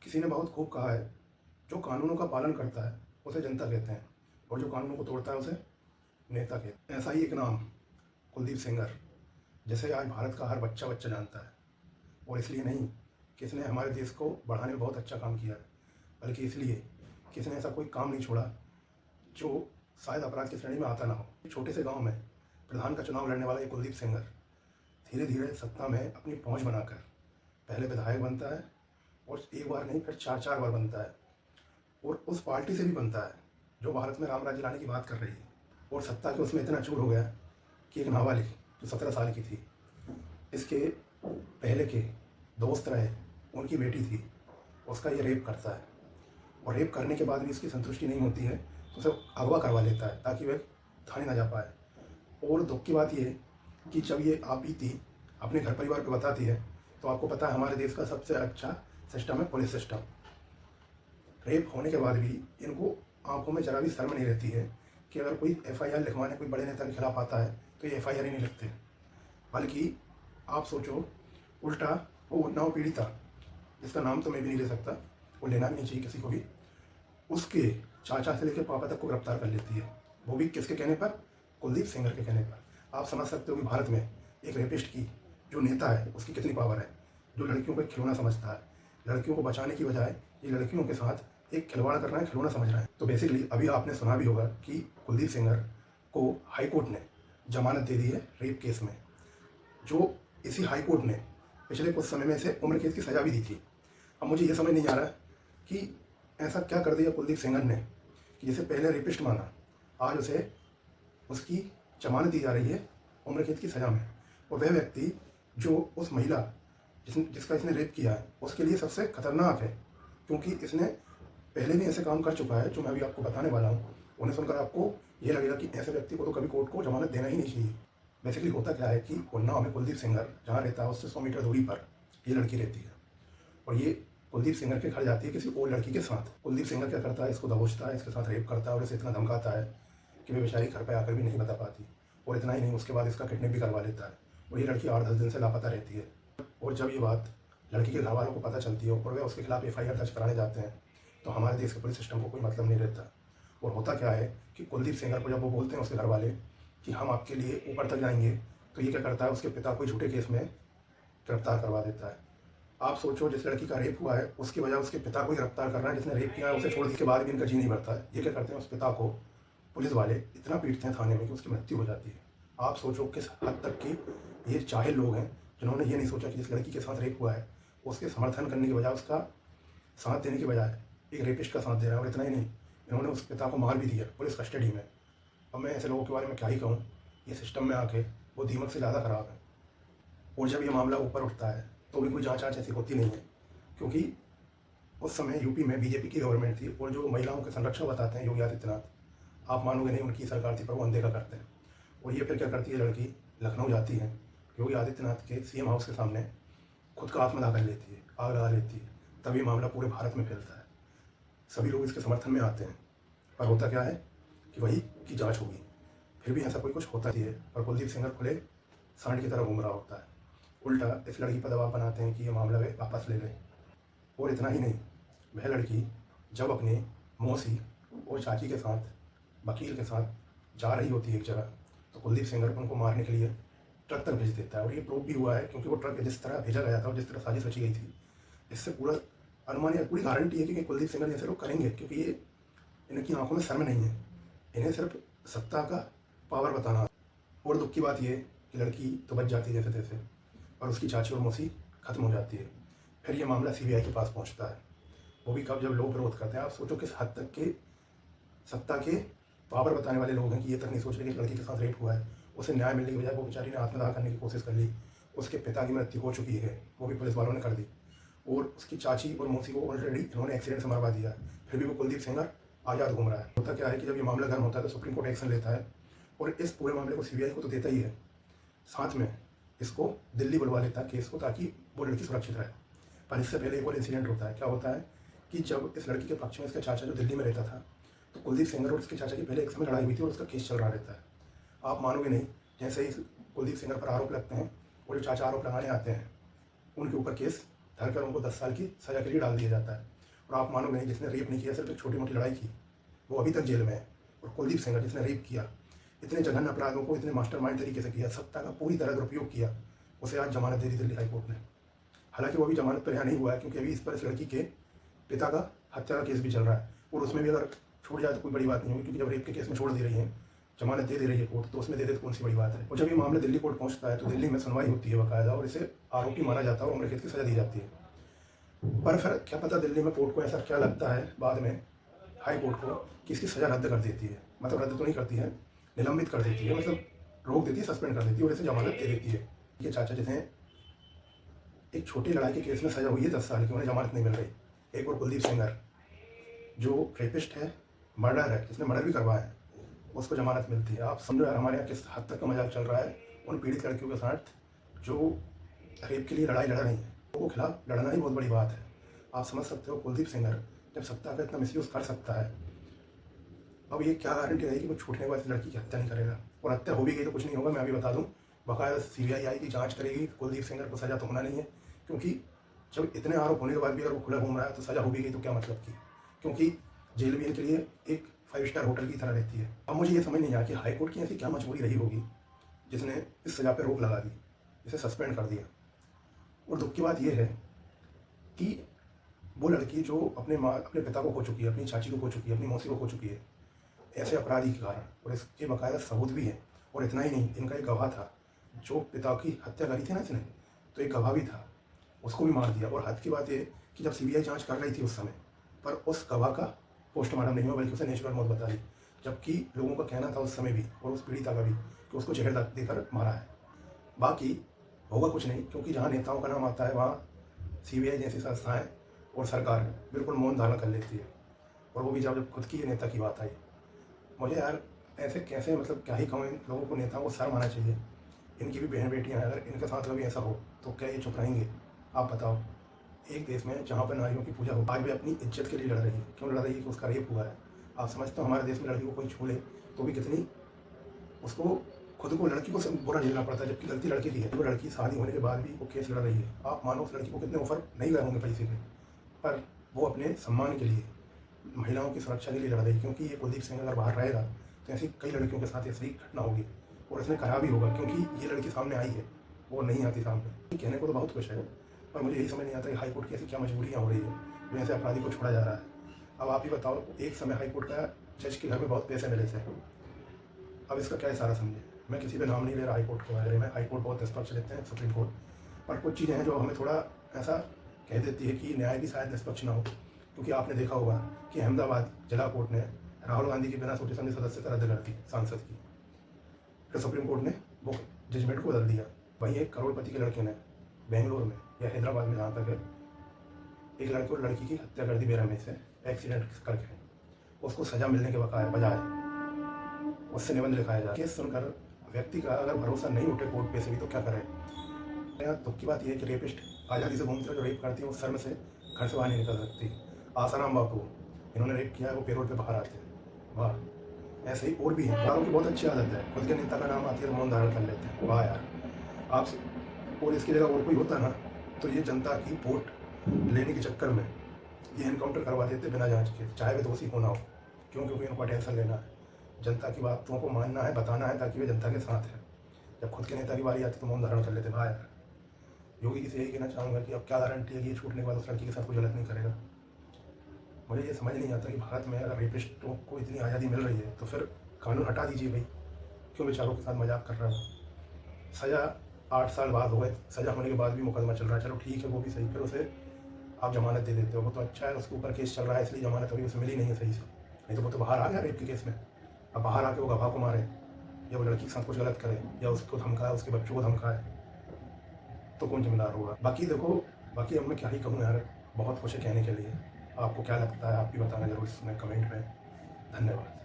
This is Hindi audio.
किसी ने बहुत खूब कहा है, जो कानूनों का पालन करता है उसे जनता कहते हैं और जो कानूनों को तोड़ता है उसे नेता कहते हैं। ऐसा ही एक नाम कुलदीप सेंगर, जिसे आज भारत का हर बच्चा बच्चा जानता है। और इसलिए नहीं कि इसने हमारे देश को बढ़ाने में बहुत अच्छा काम किया है, बल्कि इसलिए कि इसने ऐसा कोई काम नहीं छोड़ा जो शायद अपराध की श्रेणी में आता ना हो। छोटे से गांव में प्रधान का चुनाव लड़ने वाला ये कुलदीप सेंगर धीरे धीरे सत्ता में अपनी पहुंच बनाकर पहले विधायक बनता है और एक बार नहीं फिर चार चार बार बनता है, और उस पार्टी से भी बनता है जो भारत में राम राज्य लाने की बात कर रही है। और सत्ता के उसमें इतना चूर हो गया कि एक नाबालिग जो 17 साल की थी, इसके पहले के दोस्त रहे, उनकी बेटी थी, उसका ये रेप करता है। और रेप करने के बाद भी इसकी संतुष्टि नहीं होती है तो उसे अगवा करवा लेता है ताकि वह थाने ना जा पाए। और दुख की बात ये कि जब ये आप बीती अपने घर परिवार को बताती है तो आपको पता है हमारे देश का सबसे अच्छा सिस्टम है पुलिस सिस्टम। रेप होने के बाद भी इनको आंखों में जरा भी शर्म नहीं रहती है कि अगर कोई एफआईआर लिखवाने कोई बड़े नेता के खिलाफ आता है तो ये एफआईआर ही नहीं लिखते, बल्कि आप सोचो उल्टा वो उन्नाव पीड़िता, जिसका नाम तो मैं भी नहीं ले सकता, वो लेना भी नहीं चाहिए किसी को भी, उसके चाचा से लेकर पापा तक को गिरफ्तार कर लेती है। वो भी किसके कहने पर? कुलदीप सेंगर के कहने पर। आप समझ सकते हो कि भारत में एक रेपिस्ट की जो नेता है उसकी कितनी पावर है, जो लड़कियों को एक खिलौना समझता है। लड़कियों को बचाने की बजाय ये लड़कियों के साथ एक खिलवाड़ कर रहा है, खिलौना समझ रहा है। तो बेसिकली अभी आपने सुना भी होगा कि कुलदीप सेंगर को हाई कोर्ट ने जमानत दे दी है रेप केस में, जो इसी हाई कोर्ट ने पिछले कुछ समय में इसे उम्र कैद की सजा भी दी थी। अब मुझे ये समझ नहीं आ रहा कि ऐसा क्या कर दिया कुलदीप सेंगर ने कि जिसे पहले रेपिस्ट माना, आज उसे उसकी जमानत दी जा रही है उम्र कैद की सज़ा में। और वह व्यक्ति जो उस महिला जिसका इसने रेप किया है उसके लिए सबसे खतरनाक है, क्योंकि इसने पहले भी ऐसे काम कर चुका है जो मैं अभी आपको बताने वाला हूँ। उन्हें सुनकर आपको ये लगेगा कि ऐसे व्यक्ति को तो कभी कोर्ट को जमानत देना ही नहीं चाहिए। बेसिकली होता क्या है कि उन्नाव में कुलदीप सेंगर जहाँ रहता है उससे 100 मीटर दूरी पर ये लड़की रहती है, और ये कुलदीप सेंगर के घर जाती है किसी और लड़की के साथ। कुलदीप सेंगर क्या करता है, इसको दबोचता है, इसके साथ रेप करता है और इसे इतना धमकाता है कि वे बेचारी घर पर आकर भी नहीं बता पाती। और इतना ही नहीं, उसके बाद इसका किडनैप भी करवा लेता है और ये लड़की 8-10 दिन से लापता रहती है। और जब ये बात लड़की के घर वालों को पता चलती है और वे उसके खिलाफ एफआईआर दर्ज कराने जाते हैं तो हमारे देश के पुलिस सिस्टम को कोई मतलब नहीं रहता। और होता क्या है कि कुलदीप सेंगर को जब वो बोलते हैं उसके घर वाले कि हम आपके लिए ऊपर तक जाएंगे, तो ये क्या करता है, उसके पिता को झूठे केस में गिरफ्तार करवा देता है। आप सोचो, जिस लड़की का रेप हुआ है उसकी वजह उसके पिता को गिरफ्तार करना है, जिसने रेप किया है उसे छोड़ने के बाद भी इनका जी नहीं भरता है। ये क्या करते हैं, उस पिता को पुलिस वाले इतना पीटते हैं थाने में कि उसकी मृत्यु हो जाती है। आप सोचो किस हद तक कि ये चाहे लोग हैं जिन्होंने ये नहीं सोचा कि जिस लड़की के साथ रेप हुआ है उसके समर्थन करने के बजाय, उसका साथ देने के बजाय एक रेपिस्ट का साथ दे रहा है। और इतना ही नहीं, इन्होंने उस पिता को मार भी दिया पुलिस कस्टडी में। अब मैं ऐसे लोगों के बारे में क्या ही कहूँ, ये सिस्टम में आके वो दीमक से ज़्यादा ख़राब है। और जब ये मामला ऊपर उठता है तो भी कोई जाँच ऐसी होती नहीं है, क्योंकि उस समय यूपी में बीजेपी की गवर्नमेंट थी और जो महिलाओं के संरक्षण बताते हैं योगी आदित्यनाथ, आप मानोगे नहीं, उनकी सरकार थी पर वो अनदेखा करते हैं। और ये फिर क्या करती है, लड़की लखनऊ जाती है, योगी आदित्यनाथ के सीएम हाउस के सामने खुद का आत्मदाह कर लेती है, आग लगा लेती है। तब ये मामला पूरे भारत में फैलता है, सभी लोग इसके समर्थन में आते हैं। पर होता क्या है कि वही की जांच होगी, फिर भी ऐसा कोई कुछ होता ही है। और कुलदीप सेंगर खुले सांड की तरह घूम रहा होता है। उल्टा इस लड़की पर दबाव बनाते हैं कि ये मामला वे वापस ले लें। और इतना ही नहीं, वह लड़की जब अपने मौसी और चाची के साथ वकील के साथ जा रही होती है एक जगह, तो कुलदीप सेंगर उनको मारने के लिए ट्रक तक भेज देता है। और ये प्रूव भी हुआ है, क्योंकि वो ट्रक जिस तरह भेजा गया था और जिस तरह साजिश रची गई थी, इससे पूरा अनुमान या पूरी गारंटी है कि कुलदीप सेंगर जैसे लोग करेंगे, क्योंकि ये इनकी आंखों में शर्म नहीं है, इन्हें सिर्फ सत्ता का पावर बताना। और दुख की बात ये कि लड़की तो बच जाती है जैसे तैसे, और उसकी चाची और मौसी खत्म हो जाती है। फिर ये मामला सीबीआई के पास पहुंचता है, वो भी कब, जब लोग विरोध करते हैं। आप सोचो किस हद तक के सत्ता के पावर बताने वाले लोग हैं कि ये तक नहीं सोच रहे कि लड़की के साथ रेप हुआ है, उसे न्याय मिलने की बजाय वो बेचारी ने आत्मदाह करने की कोशिश कर ली। उसके पिता की मृत्यु हो चुकी है, वो भी पुलिस वालों ने कर दी, और उसकी चाची और मौसी को ऑलरेडी इन्होंने एक्सीडेंट से मरवा दिया, फिर भी वो कुलदीप सेंगर आज़ाद घूम रहा है। होता क्या है कि जब ये मामला गर्म होता है तो सुप्रीम कोर्ट एक्शन लेता है और इस पूरे मामले को सीबीआई को तो देता ही है, साथ में इसको दिल्ली बुलवा लेता है केस को, ताकि वो लड़की सुरक्षित रहे। पर इससे पहले एक और इंसिडेंट होता है। क्या होता है कि जब इस लड़की के पक्ष में इसका चाचा जो दिल्ली में रहता था, तो कुलदीप सेंगर और इसके चाचा की पहले एक समय लड़ाई हुई थी और उसका केस चल रहा रहता है। आप मानोगे नहीं, जैसे ही कुलदीप सेंगर पर आरोप लगते हैं और जो चाचा आरोप लगाने आते हैं, उनके ऊपर केस धरकर उनको 10 साल की सज़ा के लिए डाल दिया जाता है। और आप मानोगे नहीं, जिसने रेप नहीं किया, सिर्फ एक छोटी मोटी लड़ाई की, वो अभी तक जेल में है। और कुलदीप सेंगर जिसने रेप किया, इतने जघन्य अपराधों को इतने मास्टरमाइंड तरीके से किया, सत्ता का पूरी तरह दुरुपयोग किया, उसे आज जमानत दे दी दिल्ली हाईकोर्ट ने। हालांकि वो अभी जमानत पर यहाँ नहीं हुआ है, क्योंकि अभी इस पर इस लड़की के पिता का हत्या का केस भी चल रहा है, और उसमें भी अगर छूट जाए तो कोई बड़ी बात नहीं होगी, क्योंकि जब रेप के केस में छोड़ दे रही है, जमानत दे रही है कोर्ट, तो उसमें दे दे तो कौन सी बड़ी बात है। और जब ये मामला दिल्ली कोर्ट पहुंचता है तो दिल्ली में सुनवाई होती है बाकायदा, और इसे आरोपी माना जाता है और उम्र कैद की सजा दी जाती है। पर फिर क्या पता दिल्ली में कोर्ट को ऐसा क्या लगता है बाद में, हाई कोर्ट को, कि इसकी सज़ा रद्द कर देती है। मतलब रद्द तो नहीं करती है, निलंबित कर देती है, मतलब रोक देती है, सस्पेंड कर देती है और इसे जमानत दे देती है। ये चाचा जिन्हें एक छोटी लड़ाई के केस में सजा हुई है 10 साल की, उन्हें जमानत नहीं मिल रही। एक और कुलदीप सेंगर जो रेपिस्ट है, मर्डर है, जिसने मर्डर भी करवाया है, उसको जमानत मिलती है। आप समझो यार हमारे यहाँ किस हद तक का मजाक चल रहा है उन पीड़ित लड़कियों के साथ जो रेप के लिए लड़ाई लड़ रही हैं। लोगों के खिलाफ लड़ना ही बहुत बड़ी बात है। आप समझ सकते हो कुलदीप सेंगर जब सत्ता का इतना मिसयूज़ कर सकता है, अब ये क्या गारंटी रहेगी कि वो छूटने के बाद लड़की की हत्या नहीं करेगा। और हत्या हो भी गई तो कुछ नहीं होगा, मैं अभी बता दूं, बाकायदा CBI आएगी, जांच करेगी, कुलदीप सेंगर को सज़ा तो होना नहीं है, क्योंकि जब इतने आरोप होने के बाद भी अगर वो खुला घूम रहा है तो सज़ा हो भी गई तो क्या मतलब की, क्योंकि जेल भी इनके लिए एक 5 स्टार होटल की तरह रहती है। अब मुझे ये समझ नहीं आया कि हाईकोर्ट की ऐसी क्या मजबूरी रही होगी जिसने इस सज़ा पर रोक लगा दी, इसे सस्पेंड कर दिया। और दुख की बात यह है कि वो लड़की जो अपने पिता को खो चुकी है, अपनी चाची को खो चुकी है, अपनी मौसी को खो चुकी है ऐसे अपराधी के कारण, और इसके बाकायदा सबूत भी है। और इतना ही नहीं, इनका एक गवाह था जो पिता की हत्या करी थी ना इसने, तो एक गवाह भी था, उसको भी मार दिया। और हद की बात ये कि जब CBI जांच कर रही थी उस समय पर उस गवाह का पोस्टमार्टम नहीं हुआ, बल्कि उसे नेचुरल मौत बता दी, जबकि लोगों का कहना था उस समय भी और उस पीड़िता का भी कि उसको जहर देकर मारा है। बाकी होगा कुछ नहीं, क्योंकि जहाँ नेताओं का नाम आता है वहाँ CBI जैसी संस्थाएं और सरकार बिल्कुल मौन धारण कर लेती है, और वो भी जब खुद की नेता की बात आई। मुझे यार ऐसे कैसे, मतलब क्या ही कहूँ, इन लोगों को, नेताओं को शर्म आना चाहिए। इनकी भी बहन बेटियाँ हैं, अगर इनके साथ कभी ऐसा हो तो क्या ये चुप रहेंगे? आप बताओ, एक देश में जहाँ पर नारियों की पूजा हो, आज भी अपनी इज्जत के लिए लड़ रही है। क्यों लड़ रही है? कि उसका रेप हुआ है। आप समझते हो हमारे देश में लड़की को कोई छू ले तो भी कितनी उसको, खुद को, लड़की को बुरा झेलना पड़ता है, जबकि गलती लड़के की है। वो लड़की शादी होने के बाद भी वो केस लड़ रही है। आप मानो उस लड़की को कितने ऑफर नहीं गए होंगे पैसे के, पर वो अपने सम्मान के लिए, महिलाओं की सुरक्षा के लिए लड़ रही है। क्योंकि ये कुलदीप सेंगर अगर बाहर रहेगा तो ऐसी कई लड़कियों के साथ ऐसी घटना होगी, और इसने कहा भी होगा, क्योंकि ये लड़की सामने आई है, वो नहीं आती सामने। कहने को तो बहुत कुछ है, पर मुझे यही समझ नहीं आता कि हाईकोर्ट की ऐसी क्या मजबूरियाँ हो रही है जो ऐसे अपराधी को छोड़ा जा रहा है। अब आप ही बताओ, एक समय हाईकोर्ट का जज के घर में बहुत पैसे मिले थे, अब इसका क्या इशारा समझे। मैं किसी पे नाम नहीं ले रहा हाईकोर्ट के बारे में, हाईकोर्ट बहुत निष्पक्ष लेते हैं, सुप्रीम कोर्ट, पर कुछ चीज़ें हैं जो हमें थोड़ा ऐसा कह देती है कि न्याय भी शायद निष्पक्ष ना हो। क्योंकि आपने देखा होगा कि अहमदाबाद जिला कोर्ट ने राहुल गांधी की बिना सोचे समझे सदस्यता रद्द कर दी, सांसद की, फिर सुप्रीम कोर्ट ने वो जजमेंट को बदल दिया। वहीं एक करोड़पति के लड़के ने बेंगलोर में या हैदराबाद में, जहाँ तक है, एक लड़के और लड़की की हत्या कर दी बेरहमी से, एक्सीडेंट करके। उसको सजा मिलने के बजाय उससे निबंध लिखाया जाए। केस सुनकर व्यक्ति का अगर भरोसा नहीं उठे कोर्ट पे से भी तो क्या करे। यहाँ दुख की बात यह है कि रेपिस्ट आज़ादी से घूमते हैं, जो रेप करती है वो शर्म से घर से बाहर नहीं निकल सकती। आसाराम बापू, इन्होंने रेप किया है, वो पेरोल पे बाहर आते हैं, वाह। ऐसे ही और भी हैं, की बहुत अच्छी आदत है, खुद के नेता का नाम आती है मौन धारण कर लेते हैं, वाह यार। आप और इसकी जगह और कोई होता ना तो ये जनता की वोट लेने के चक्कर में ये एनकाउंटर करवा देते बिना जांच के, चाहे वे दोषी होना हो। क्यों? क्योंकि इनको टेंशन लेना है, जनता की बातों को मानना है, बताना है, ताकि वे जनता के साथ है। जब खुद के नेता की बारी आती तो मौन धारण कर लेते। भाई यार, योगी जी से यही कहना चाहूँगा कि अब क्या गारंटी है कि ये छूटने के बाद उस लड़की के साथ कोई गलत नहीं करेगा। मुझे ये समझ नहीं आता कि भारत में अगर रेपिस्टों को इतनी आज़ादी मिल रही है तो फिर कानून हटा दीजिए भाई, क्यों बेचारों के साथ मजाक कर रहा हो। सज़ा 8 साल बाद हो गए, सज़ा होने के बाद भी मुकदमा चल रहा है, चलो ठीक है, वो भी सही, फिर उसे आप जमानत दे देते हो, वो तो अच्छा है, उसके ऊपर केस चल रहा है इसलिए जमानत अभी उसे मिली नहीं है सही से, नहीं तो वो तो बाहर आ गया रेप के केस में। अब बाहर आके वो गवाह को मारे या वो लड़की के साथ कुछ गलत करे या उसको धमकाए, उसके बच्चों को धमकाए, तो कौन जिम्मेदार होगा। बाकी देखो, बाकी अब मैं क्या ही कहूँ यार, बहुत कुछ है कहने के लिए। आपको क्या लगता है आप भी बताना जरूर इसमें कमेंट में। धन्यवाद।